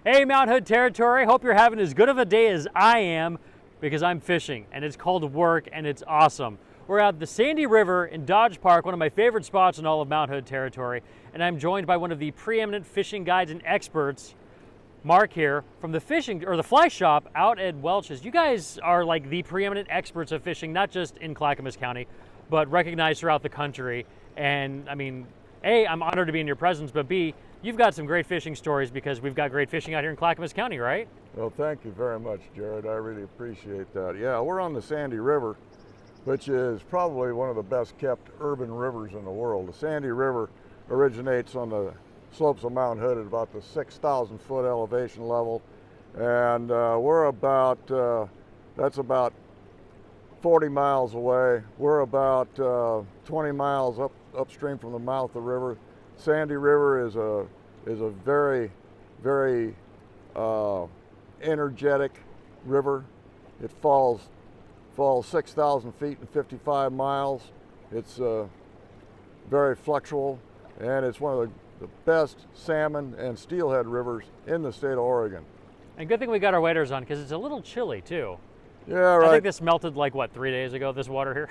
Hey, Mount Hood territory, hope you're having as good of a day as I am because I'm fishing and it's called work and it's awesome. We're at the Sandy River in Dodge Park, one of my favorite spots in all of Mount Hood territory, and I'm joined by one of the preeminent fishing guides and experts, Mark here from the fly shop out at Welch's. You guys are like the preeminent experts of fishing, not just in Clackamas County, but recognized throughout the country. And I mean, A, I'm honored to be in your presence, but B, you've got some great fishing stories because we've got great fishing out here in Clackamas County, right? Well, thank you very much, Jared. I really appreciate that. Yeah, we're on the Sandy River, which is probably one of the best kept urban rivers in the world. The Sandy River originates on the slopes of Mount Hood at about the 6,000 foot elevation level. And we're about, that's about 40 miles away. We're about 20 miles upstream from the mouth of the river. Sandy River is a very, very energetic river. It falls 6,000 feet in 55 miles. It's very fluctual, and it's one of the best salmon and steelhead rivers in the state of Oregon. And good thing we got our waders on because it's a little chilly too. Yeah, right. I think this melted like what, 3 days ago, this water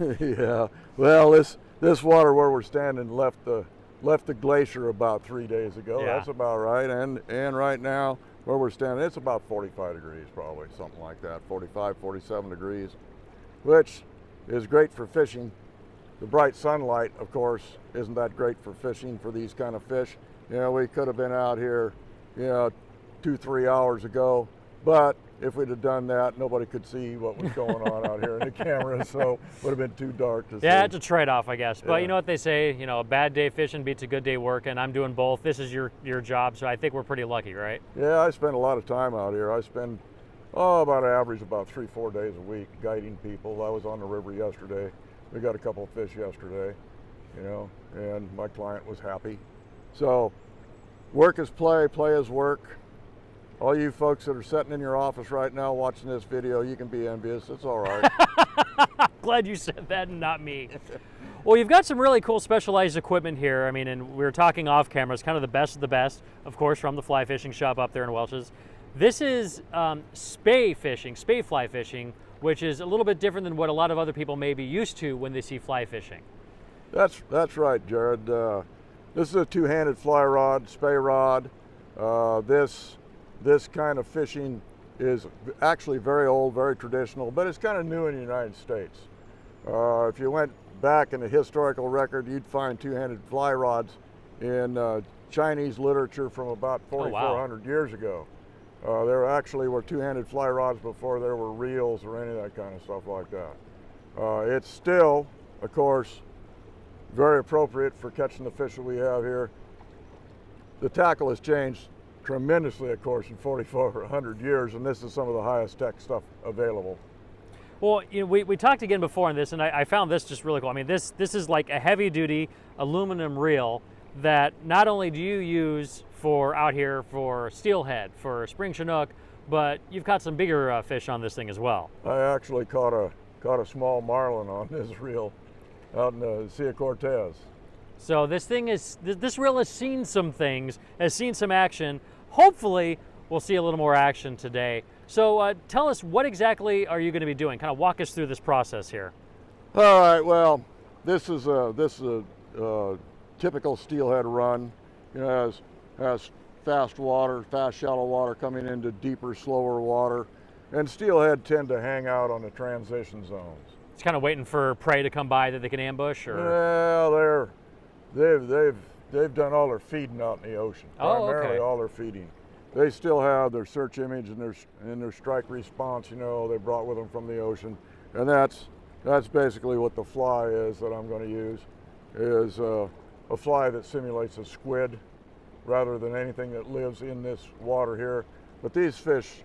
here? Yeah, well, this water where we're standing left the glacier about 3 days ago. Yeah. That's about right. And right now where we're standing, it's about 45 degrees probably, something like that, 45, 47 degrees, which is great for fishing. The bright sunlight, of course, isn't that great for fishing for these kind of fish. You know, we could have been out here, 2-3 hours ago, but if we'd have done that, nobody could see what was going on out here in the camera, so it would have been too dark to see. Yeah, it's a trade-off, I guess. But Yeah. you know what they say, a bad day fishing beats a good day working. I'm doing both. This is your job, so I think we're pretty lucky, right? Yeah, I spend a lot of time out here. I spend, about an average about 3-4 days a week guiding people. I was on the river yesterday. We got a couple of fish yesterday, and my client was happy. So work is play, play is work. All you folks that are sitting in your office right now watching this video, you can be envious. It's all right. Glad you said that and not me. Well, you've got some really cool specialized equipment here. I mean, and we were talking off camera. It's kind of the best of the best, of course, from the fly fishing shop up there in Welch's. This is spey fly fishing, which is a little bit different than what a lot of other people may be used to when they see fly fishing. That's right, Jared. This is a two-handed fly rod, spey rod. This kind of fishing is actually very old, very traditional, but it's kind of new in the United States. If you went back in the historical record, you'd find two-handed fly rods in Chinese literature from about 4,400 years ago. There actually were two-handed fly rods before there were reels or any of that kind of stuff like that. It's still, of course, very appropriate for catching the fish that we have here. The tackle has changed tremendously, of course, in 4,400 years, and this is some of the highest tech stuff available. Well, we talked again before on this, and I found this just really cool. I mean, this is like a heavy-duty aluminum reel that not only do you use for out here for steelhead, for spring chinook, but you've caught some bigger fish on this thing as well. I actually caught a small marlin on this reel out in the Sea of Cortez. So this reel has seen some things, has seen some action. Hopefully, we'll see a little more action today. So tell us, what exactly are you going to be doing? Kind of walk us through this process here. All right. Well, this is a typical steelhead run. Has fast shallow water coming into deeper, slower water, and steelhead tend to hang out on the transition zones. It's kind of waiting for prey to come by that they can ambush, or? Well, they've done all their feeding out in the ocean. Primarily all their feeding. They still have their search image and their strike response. They brought with them from the ocean, and that's basically what the fly is that I'm going to use. Is a fly that simulates a squid rather than anything that lives in this water here. But these fish,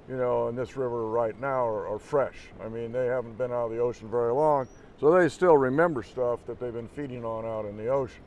in this river right now are fresh. I mean, they haven't been out of the ocean very long, so they still remember stuff that they've been feeding on out in the ocean.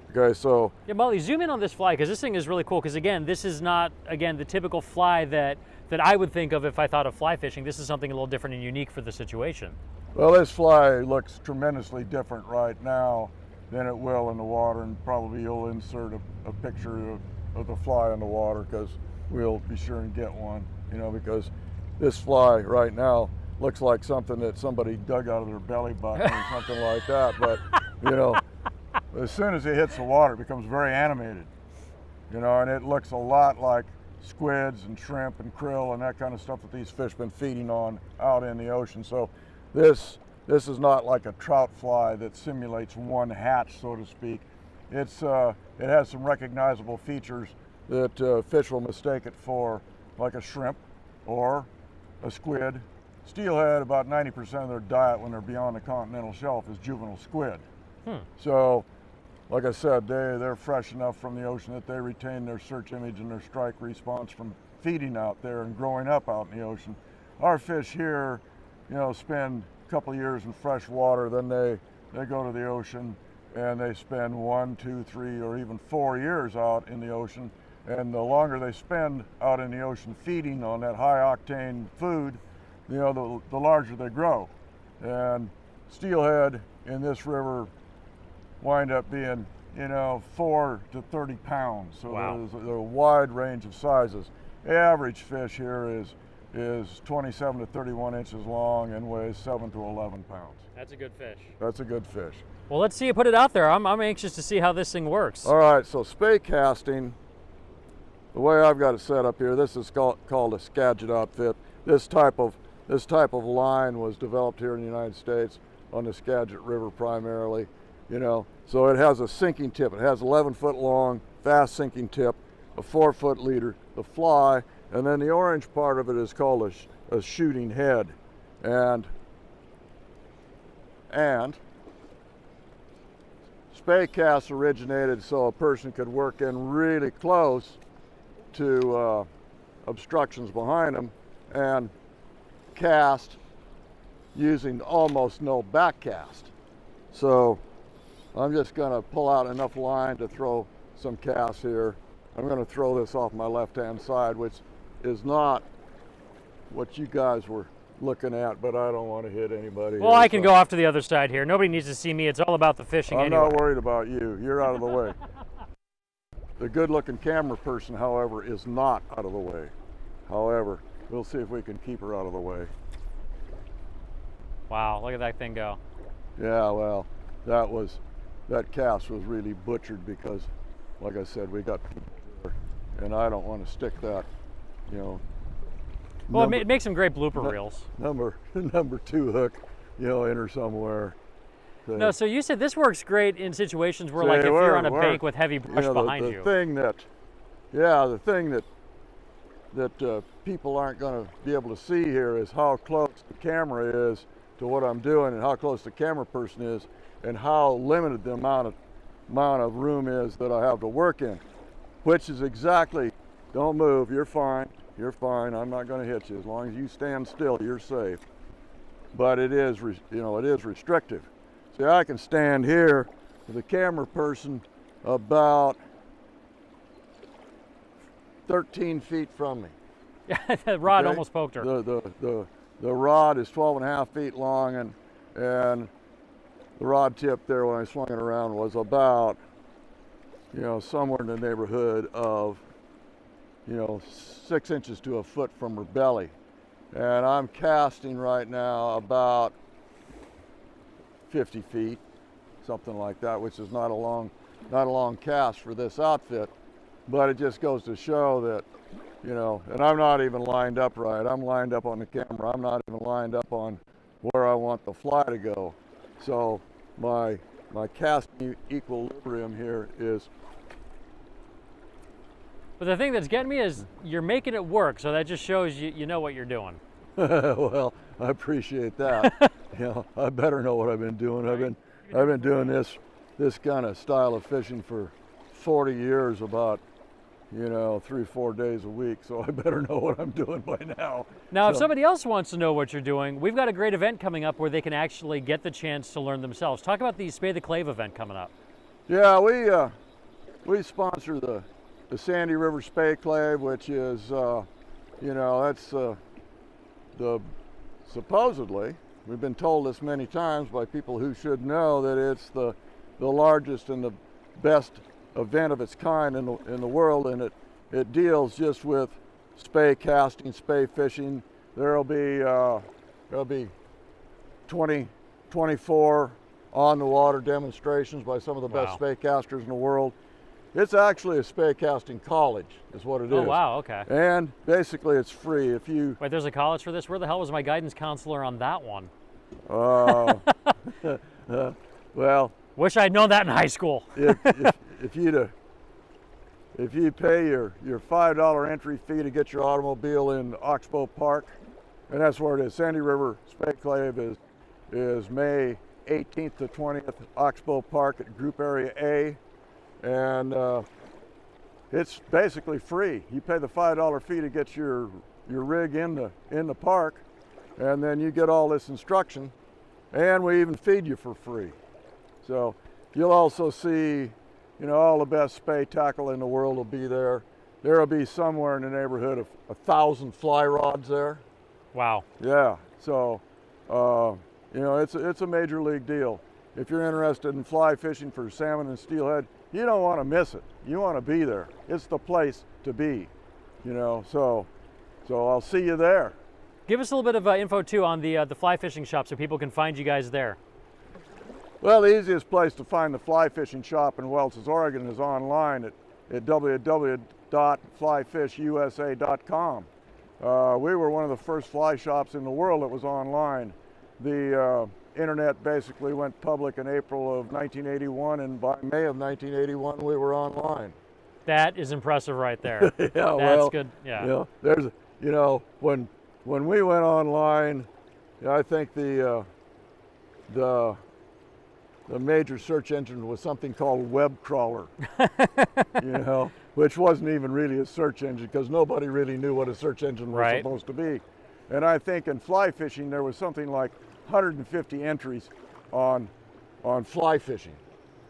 Okay, so. Yeah, Molly, zoom in on this fly, because this thing is really cool, because again, this is not, the typical fly that I would think of if I thought of fly fishing. This is something a little different and unique for the situation. Well, this fly looks tremendously different right now than it will in the water, and probably you'll insert a picture of the fly in the water, because we'll be sure and get one, you know, because this fly right now looks like something that somebody dug out of their belly button or something like that. But, you know, as soon as it hits the water, it becomes very animated, you know, and it looks a lot like squids and shrimp and krill and that kind of stuff that these fish been feeding on out in the ocean. So this is not like a trout fly that simulates one hatch, so to speak. It has some recognizable features that fish will mistake it for, like a shrimp or a squid. Steelhead, about 90% of their diet when they're beyond the continental shelf is juvenile squid. So, like I said, they're fresh enough from the ocean that they retain their search image and their strike response from feeding out there and growing up out in the ocean. Our fish here, you know, spend a couple of years in fresh water, then they go to the ocean and they spend 1, 2, 3, or even 4 years out in the ocean. And the longer they spend out in the ocean feeding on that high octane food, you know, the larger they grow. And steelhead in this river wind up being, you know, 4 to 30 pounds. So wow. There's a wide range of sizes. The average fish here is 27 to 31 inches long and weighs 7 to 11 pounds. That's a good fish. That's a good fish. Well, let's see you put it out there. I'm anxious to see how this thing works. All right, so spey casting, the way I've got it set up here, this is called a Skagit outfit. This type of line was developed here in the United States on the Skagit River primarily, you know. So it has a sinking tip. It has 11-foot long, fast sinking tip, a 4-foot leader, the fly, and then the orange part of it is called a shooting head. And spey casts originated so a person could work in really close to obstructions behind them and cast using almost no back cast. So I'm just going to pull out enough line to throw some casts here. I'm going to throw this off my left-hand side, which is not what you guys were looking at, but I don't want to hit anybody. Well, I can go off to the other side here. Nobody needs to see me. It's all about the fishing anyway. I'm not worried about you. You're out of the way. The good-looking camera person, however, is not out of the way. However, we'll see if we can keep her out of the way. Wow, look at that thing go. Yeah, well, that cast was really butchered because, like I said, we got people there, and I don't want to stick that, you know. Well, it makes some great blooper reels. Number 2 hook, you know, in her somewhere. No, so you said this works great in situations where, like, if you're on a bank with heavy brush behind you. The thing that people aren't going to be able to see here is how close the camera is to what I'm doing, and how close the camera person is, and how limited the amount of room is that I have to work in, which is exactly, don't move, you're fine, I'm not going to hit you. As long as you stand still, you're safe. But it is, you know, it is restrictive. See, I can stand here with the camera person about 13 feet from me. Yeah, the rod almost poked her. The rod is 12.5 feet long, and the rod tip there when I swung it around was about, you know, somewhere in the neighborhood of, you know, 6 inches to a foot from her belly. And I'm casting right now about 50 feet, something like that, which is not a long cast for this outfit, but it just goes to show that, you know, and I'm not even lined up right. I'm lined up on the camera. I'm not even lined up on where I want the fly to go. So my casting equilibrium here is. But the thing that's getting me is you're making it work, so that just shows you know what you're doing. Well, I appreciate that. You know, I better know what I've been doing. I've been doing this kind of style of fishing for 40 years, about, you know, 3-4 days a week, so I better know what I'm doing by now. Now, if somebody else wants to know what you're doing, we've got a great event coming up where they can actually get the chance to learn themselves. Talk about the Spey the Clave event coming up. Yeah, we sponsor the Sandy River Spey Clave, which is, you know, that's supposedly, we've been told this many times by people who should know, that it's the largest and the best event of its kind in the world, and it deals just with spey casting, spey fishing. There'll be 24 on the water demonstrations by some of the best spey casters in the world. It's actually a spey casting college, is what it is. Oh wow, okay. And basically it's free. If you Wait, there's a college for this? Where the hell was my guidance counselor on that one? Well, wish I'd known that in high school. if you pay your $5 entry fee to get your automobile in Oxbow Park, and that's where it is. Sandy River Spey Clave is May 18th to 20th, Oxbow Park at Group Area A, and it's basically free. You pay the $5 fee to get your rig in the park, and then you get all this instruction, and we even feed you for free. So you'll also see, all the best spey tackle in the world will be there. There will be somewhere in the neighborhood of 1,000 fly rods there. Wow. Yeah. So, it's a major league deal. If you're interested in fly fishing for salmon and steelhead, you don't want to miss it. You want to be there. It's the place to be. So I'll see you there. Give us a little bit of info too on the fly fishing shop so people can find you guys there. Well, the easiest place to find the fly fishing shop in Welces, Oregon is online at www.flyfishusa.com. We were one of the first fly shops in the world that was online. The internet basically went public in April of 1981, and by May of 1981 we were online. That is impressive right there. Yeah, that's good. Yeah. There's, when we went online, I think the major search engine was something called Web Crawler, which wasn't even really a search engine because nobody really knew what a search engine was supposed to be. And I think in fly fishing there was something like 150 entries on fly fishing,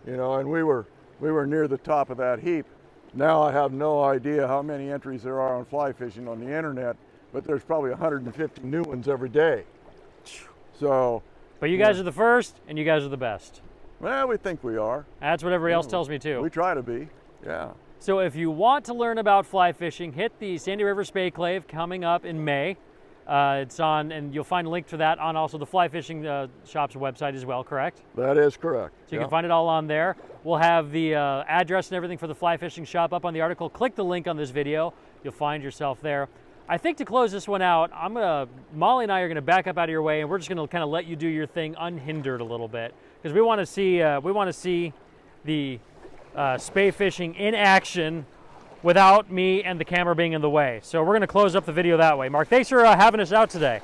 and we were near the top of that heap. Now I have no idea how many entries there are on fly fishing on the internet, but there's probably 150 new ones every day. So. But you guys are the first, and you guys are the best. Well, we think we are. That's what everybody else tells me too. We try to be, yeah. So if you want to learn about fly fishing, hit the Sandy River Spey Clave coming up in May. It's on, and you'll find a link to that on also the fly fishing shop's website as well, correct? That is correct. So you can find it all on there. We'll have the address and everything for the fly fishing shop up on the article. Click the link on this video. You'll find yourself there. I think to close this one out, Molly and I are gonna back up out of your way, and we're just gonna kind of let you do your thing unhindered a little bit, because we want to see the spey fishing in action without me and the camera being in the way. So we're gonna close up the video that way. Mark, thanks for having us out today.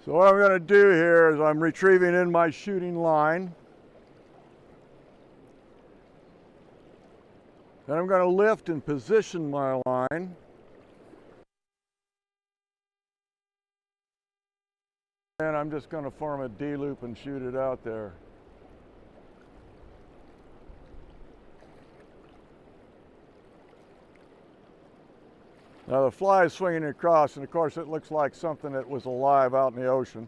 So what I'm gonna do here is I'm retrieving in my shooting line. Then I'm going to lift and position my line. And I'm just going to form a D-loop and shoot it out there. Now the fly is swinging across, and of course it looks like something that was alive out in the ocean.